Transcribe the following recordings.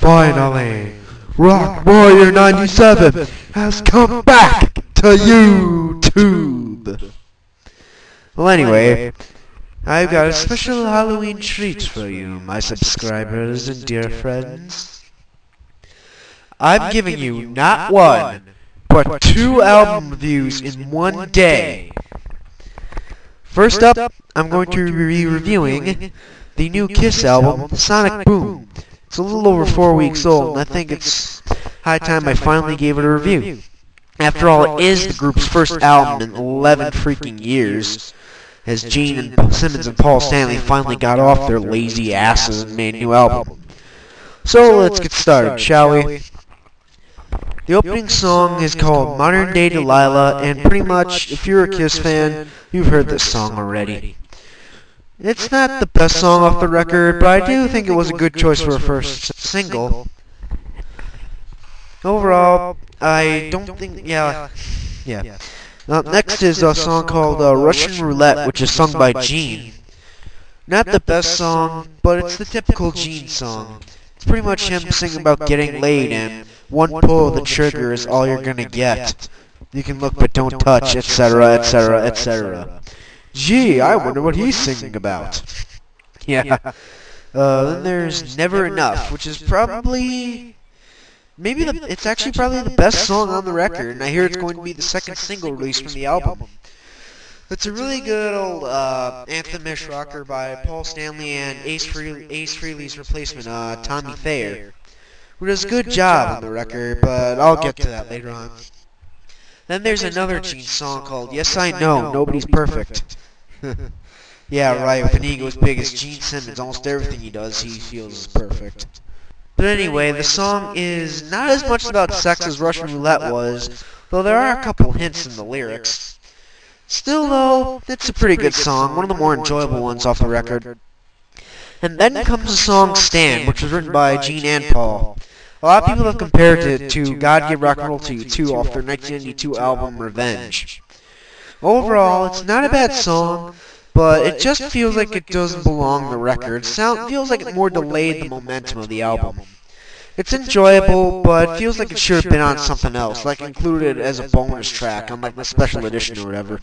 Finally, Rock Warrior 97 has come back to YouTube. Well, anyway, I've got a special Halloween treat for you, my subscribers and dear friends. I'm giving you not one, but two album reviews in one day. First up, I'm going to be reviewing the new Kiss album, Sonic Boom. It's a little over 4 weeks old, and I think it's high time I finally gave it a review. After all, it is the group's first album in 11 freaking years, as Gene and Simmons and Paul Stanley finally got off their lazy asses and made a new album. So let's get started, shall we? The opening song is called Modern Day Delilah, and pretty much, if you're a Kiss fan, you've heard this song already. It's not the best song off the record, but I do think it was a good choice for a first single. Overall, I don't think, yeah. Next is a song called Russian Roulette, which is sung by Gene. Not the best song, but it's the typical Gene song. It's pretty much him singing about getting laid, and one pull of the trigger is all you're gonna get. You can look but don't touch, etc., etc., etc. Gee, I wonder what he's singing about. Yeah. Then there's Never Enough, which is probably... it's actually probably the best song on the record, and I hear it's going to be the second single released from the album. It's a really good old anthem-ish rocker by Paul Stanley and Ace Frehley's replacement, Tommy Thayer, who does a good job on the record, but I'll get to that later on. Then there's another Gene song called Yes I Know, Nobody's Perfect. Yeah, right, with an ego as big as Gene Simmons, almost everything he does he feels is perfect. But anyway, the song is not as much about sex as Russian Roulette was, though there are a couple hints in the lyrics. Still though, it's a pretty good song, one of the more enjoyable ones off the record. And then comes the song Stand, which was written by Gene and Paul. A lot of people have compared it to God Give Rock and Roll to You 2 off their 1992 album Revenge. Overall, it's not a bad song, but it just feels like it doesn't belong on the record. Feels like it more delayed the momentum of the album. It's enjoyable, but it feels like it should have been on something else, like included as a bonus track on like the special edition or whatever.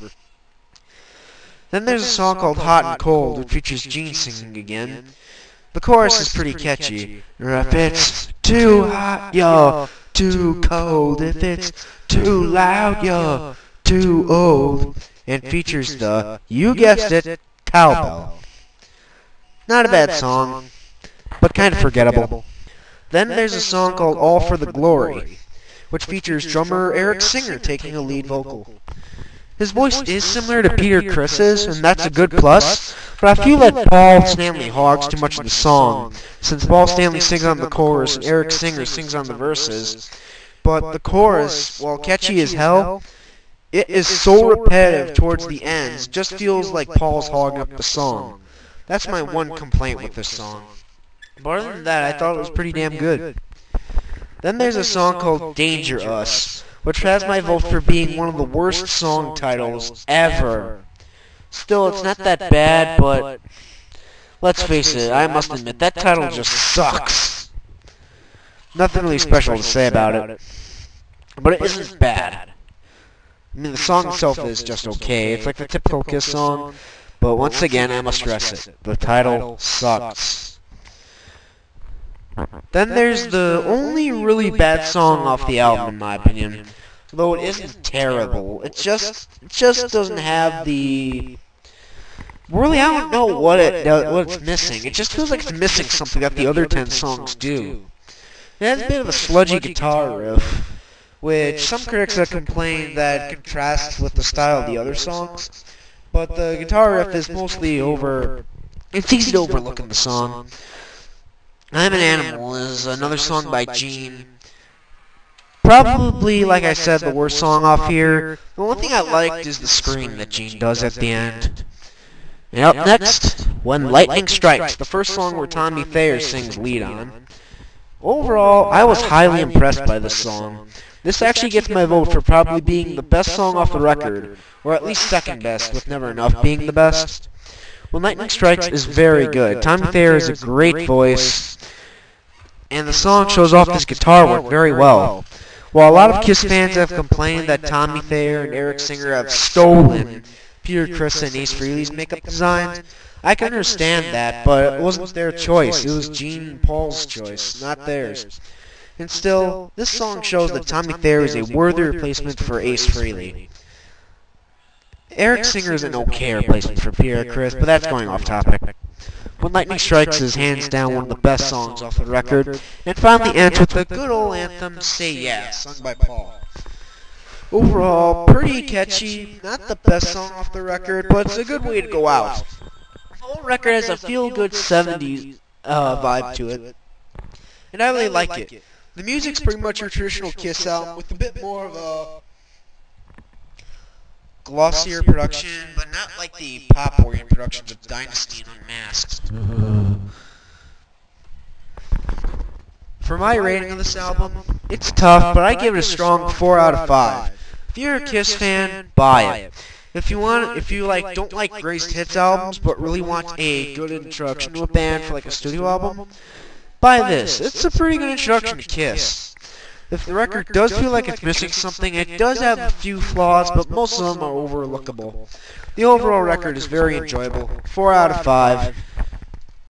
Then there's a song called Hot and Cold, which features Gene singing again. The chorus is pretty catchy. If it's too hot, you're too cold. If it's too loud, you're too old. And features the, you guessed it, cowbell. Not a bad song, but kind of forgettable. Then there's a song called All for the Glory, which features drummer Eric Singer taking a lead vocal. His voice is similar to Peter Criss's, and that's a good plus, but I feel like Paul Stanley hogs too much of the song, since Paul Stanley sings on the chorus and Eric Singer sings on the verses. But the chorus, while catchy as hell, it is so repetitive towards the ends, just feels like Paul's hogging up the song. That's my one complaint with this song. But other than that, I thought it was pretty damn good. Then there's a song called Danger Us, which has my vote for being one of the worst song titles ever. Still, it's not that bad, but let's face it, I must admit, that title just sucks. Nothing really special to say about it. But it isn't bad. I mean, the song itself is just okay. It's like the typical Kiss song, but once again, I must stress it. The title sucks. Then there's the only really bad song off the album, in my opinion. Though it isn't terrible. It just doesn't have the... Really, I don't know what it's missing. It just feels like it's missing something that the other 10 songs do. It has a bit of a sludgy guitar riff, which some critics have complained that contrasts with the style of the other songs. But the guitar riff is mostly it's easy to overlook in the song. I'm an Animal is another song by Gene. Probably, like I said, the worst song off here. The one thing I liked is the scream that Gene does at the end. And up next, When Lightning Strikes, the first song where Tommy Thayer sings lead on. Overall, I was highly impressed by this song. This actually gets my vote for probably being the best song off the record, or at least second best, with Never Enough being the best. When Lightning Strikes is very good. Tommy Thayer has a great voice, and the song shows off his guitar work very well. While a lot of Kiss fans have complained that Tommy Thayer and Eric Singer have stolen Peter Criss and Ace Frehley's makeup designs, I can understand that, but it wasn't their choice. It was Gene and Paul's choice, not theirs. And still, this song shows that Tommy Thayer is a worthy replacement for Ace Frehley. Eric Singer is an okay replacement for Peter Criss, but that's going off topic. When Lightning Strikes is hands down one of the best songs off the record, and finally ends with the good old anthem, Say Yeah, sung by Paul. Overall, pretty catchy, not the best song off the record, but it's a good way to go out. The whole record has a feel-good 70s vibe to it, and I really like it. The music's pretty much your traditional Kiss album, with a bit more of a glossier production, but not like the pop-oriented productions of Dynasty and Unmasked. For my rating of this album, it's tough, but I give it a strong 4 out of 5. If you're a Kiss fan, buy it. If you don't like greatest hits albums, but really want a good introduction to a band for like a studio album, buy this. It's a pretty good introduction to Kiss. If the record does feel like it's missing something, it does have a few flaws, but most of them are overlookable. The overall record is very enjoyable. 4 out of 5.